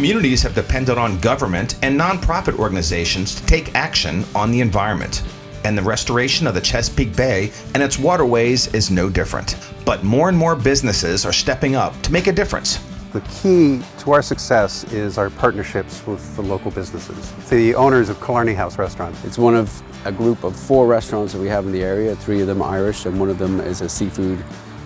Communities have depended on government and nonprofit organizations to take action on the environment. And the restoration of the Chesapeake Bay and its waterways is no different. But more and more businesses are stepping up to make a difference. The key to our success is our partnerships with the local businesses. The owners of Killarney House restaurant. It's one of a group of 4 restaurants that we have in the area. 3 of them Irish, and one of them is a seafood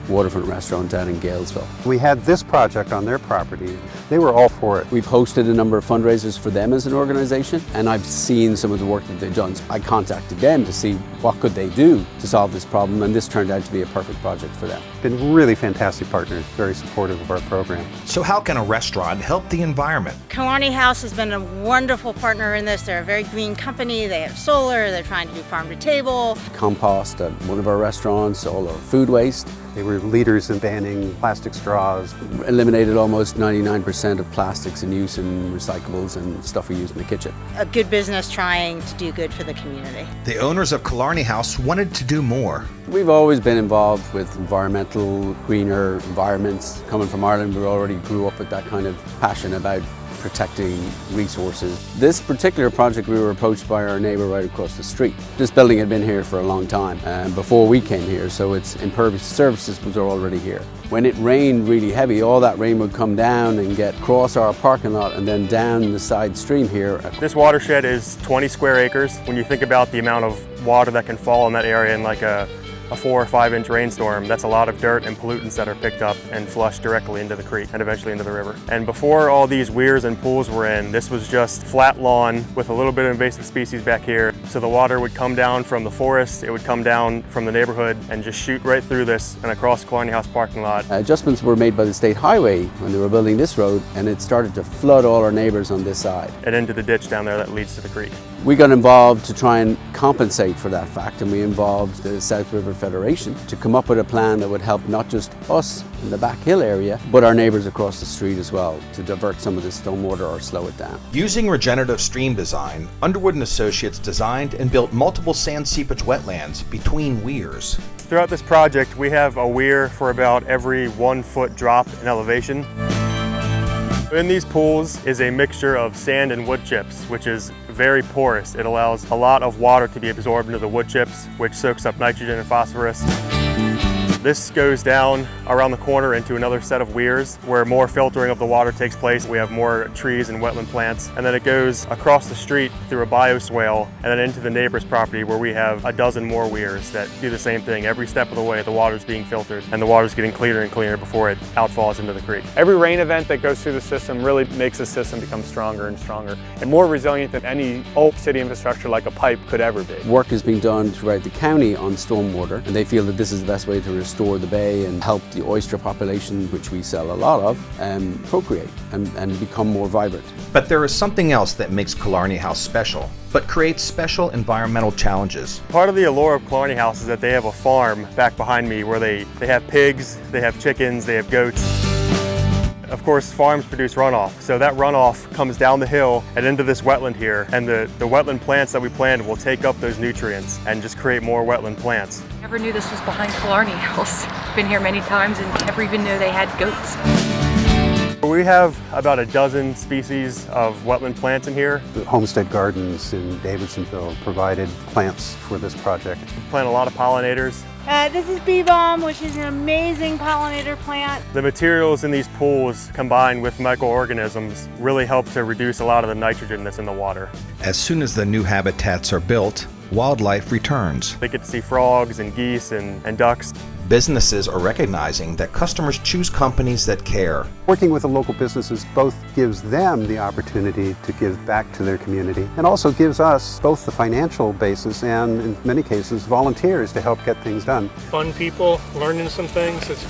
waterfront restaurant down in Galesville. We had this project on their property. They were all for it. We've hosted a number of fundraisers for them as an organization, and I've seen some of the work that they've done. So I contacted them to see what could they do to solve this problem, and this turned out to be a perfect project for them. Been really fantastic partners, very supportive of our program. So how can a restaurant help the environment? Killarney House has been a wonderful partner in this. They're a very green company. They have solar. They're trying to do farm to table. Compost at one of our restaurants, all our food waste. They were leaders in banning plastic straws. Eliminated almost 99% of plastics in use in recyclables and stuff we use in the kitchen. A good business trying to do good for the community. The owners of Killarney House wanted to do more. We've always been involved with environmental, greener environments. Coming from Ireland, we already grew up with that kind of passion about protecting resources. This particular project, we were approached by our neighbour right across the street. This building had been here for a long time before we came here, so its impervious surfaces was already here. When it rained really heavy, all that rain would come down and get across our parking lot and then down the side stream here. This watershed is 20 square acres. When you think about the amount of water that can fall in that area in like a 4 or 5 inch rainstorm, that's a lot of dirt and pollutants that are picked up and flushed directly into the creek and eventually into the river. And before all these weirs and pools were in, this was just flat lawn with a little bit of invasive species back here. So the water would come down from the forest, it would come down from the neighborhood and just shoot right through this and across Killarney House parking lot. Adjustments were made by the state highway when they were building this road, and it started to flood all our neighbours on this side. And into the ditch down there that leads to the creek. We got involved to try and compensate for that fact, and we involved the South River Federation to come up with a plan that would help not just us in the back hill area, but our neighbours across the street as well, to divert some of this stormwater or slow it down. Using regenerative stream design, Underwood and Associates designed and built multiple sand seepage wetlands between weirs. Throughout this project, we have a weir for about every 1 foot drop in elevation. In these pools is a mixture of sand and wood chips, which is very porous. It allows a lot of water to be absorbed into the wood chips, which soaks up nitrogen and phosphorus. This goes down around the corner into another set of weirs where more filtering of the water takes place. We have more trees and wetland plants. And then it goes across the street through a bioswale and then into the neighbor's property where we have a dozen more weirs that do the same thing. Every step of the way, the water's being filtered and the water's getting cleaner and cleaner before it outfalls into the creek. Every rain event that goes through the system really makes the system become stronger and stronger and more resilient than any old city infrastructure like a pipe could ever be. Work is being done throughout the county on stormwater, and they feel that this is the best way to restore the bay and help the oyster population, which we sell a lot of, procreate and become more vibrant. But there is something else that makes Killarney House special, but creates special environmental challenges. Part of the allure of Killarney House is that they have a farm back behind me where they have pigs, they have chickens, they have goats. Of course, farms produce runoff, so that runoff comes down the hill and into this wetland here, and the wetland plants that we planted will take up those nutrients and just create more wetland plants. Never knew this was behind Killarney House. Been here many times and never even knew they had goats. We have about a dozen species of wetland plants in here. The Homestead Gardens in Davidsonville provided plants for this project. We plant a lot of pollinators. This is bee balm, which is an amazing pollinator plant. The materials in these pools combined with microorganisms really help to reduce a lot of the nitrogen that's in the water. As soon as the new habitats are built, wildlife returns. They get to see frogs and geese and ducks. Businesses are recognizing that customers choose companies that care. Working with the local businesses both gives them the opportunity to give back to their community and also gives us both the financial basis and, in many cases, volunteers to help get things done. Fun people, learning some things, it's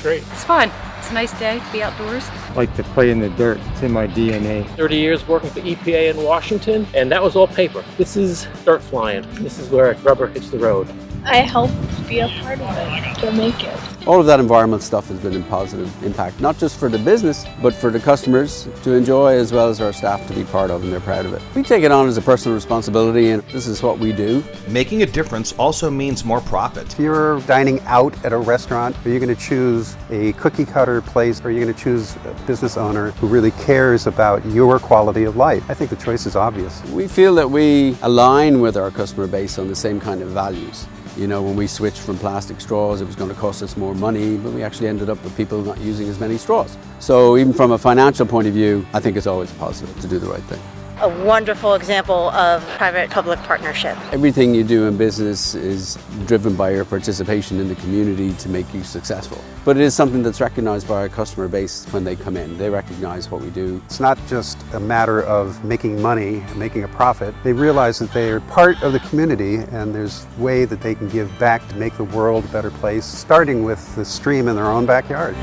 great. It's fun. It's a nice day to be outdoors. I like to play in the dirt. It's in my DNA. 30 years working for EPA in Washington, and that was all paper. This is dirt flying. This is where rubber hits the road. I help be a part of it. to make it. All of that environmental stuff has been a positive impact, not just for the business, but for the customers to enjoy, as well as our staff to be part of, and they're proud of it. We take it on as a personal responsibility, and this is what we do. Making a difference also means more profit. If you're dining out at a restaurant, are you going to choose a cookie cutter place, or are you going to choose a business owner who really cares about your quality of life? I think the choice is obvious. We feel that we align with our customer base on the same kind of values. You know, when we switched from plastic straws, it was going to cost us more money, but we actually ended up with people not using as many straws. So even from a financial point of view, I think it's always positive to do the right thing. A wonderful example of private-public partnership. Everything you do in business is driven by your participation in the community to make you successful. But it is something that's recognized by our customer base when they come in. They recognize what we do. It's not just a matter of making money, making a profit. They realize that they are part of the community, and there's a way that they can give back to make the world a better place, starting with the stream in their own backyard.